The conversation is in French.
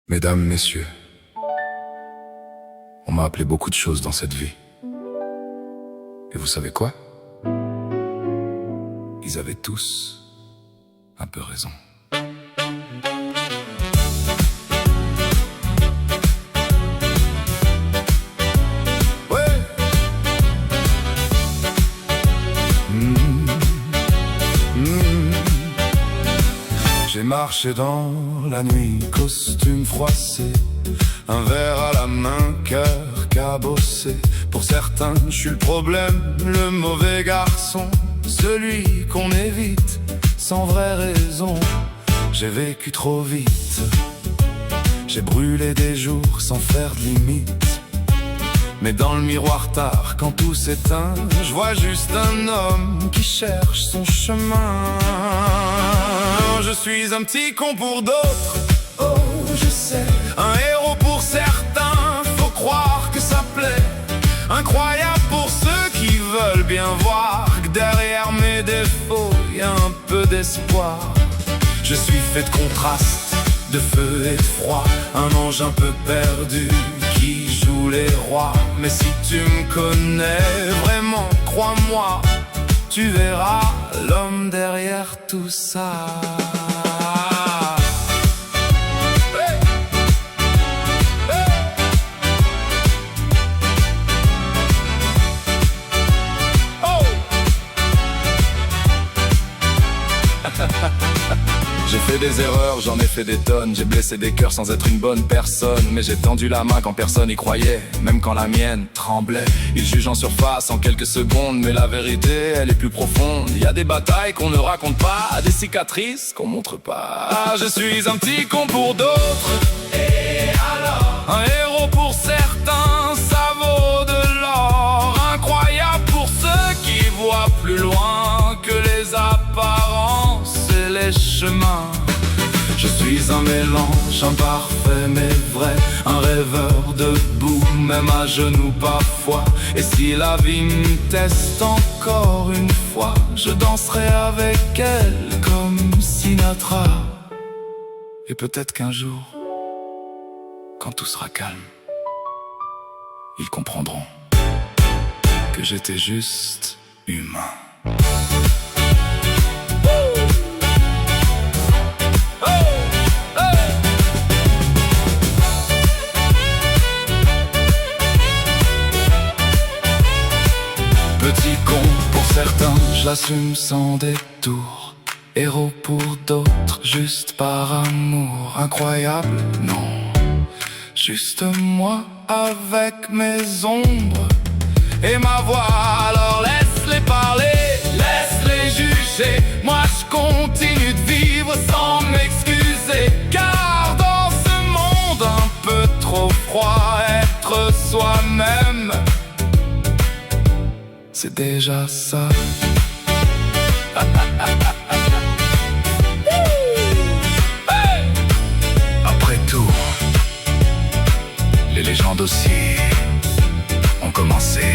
Mesdames, messieurs, on m'a appelé beaucoup de choses dans cette vie. Et vous savez quoi? Ils avaient tous un peu raison. Ouais. J'ai marché dans la nuit, costume froissé, un verre à la main, cœur cabossé. Pour certains, je suis le problème, le mauvais garçon, celui qu'on évite sans vraie raison. J'ai vécu trop vite, j'ai brûlé des jours sans faire de limite. Mais dans le miroir tard, quand tout s'éteint, je vois juste un homme qui cherche son chemin. Je suis un petit con pour d'autres, oh je sais, un héros pour certains, faut croire que ça plaît. Incroyable pour ceux qui veulent bien voir que derrière mes défauts, y a un peu d'espoir. Je suis fait de contrastes, de feu et de froid, un ange un peu perdu qui joue les rois. Mais si tu me connais vraiment, crois-moi, tu verras l'homme derrière tout ça. J'ai fait des erreurs, j'en ai fait des tonnes. J'ai blessé des cœurs sans être une bonne personne. Mais j'ai tendu la main quand personne y croyait, même quand la mienne tremblait. Ils jugent en surface en quelques secondes, mais la vérité, elle est plus profonde. Il y a des batailles qu'on ne raconte pas, des cicatrices qu'on montre pas. Je suis un petit con pour d'autres, et alors un héros pour certains, ça vaut de l'or. Incroyable pour ceux qui voient plus loin que les apparences et les chemins. Je suis un mélange, imparfait mais vrai, un rêveur debout, même à genoux parfois. Et si la vie me teste encore une fois, je danserai avec elle comme Sinatra. Et peut-être qu'un jour, quand tout sera calme, ils comprendront que j'étais juste humain. Petit con pour certains, je l'assume sans détour. Héros pour d'autres, juste par amour. Incroyable, non, juste moi avec mes ombres et ma voix. Alors laisse-les parler, laisse-les juger. Moi je continue de vivre sans m'excuser. Car dans ce monde un peu trop froid, être soi-même, c'est déjà ça. Après tout, les légendes aussi ont commencé.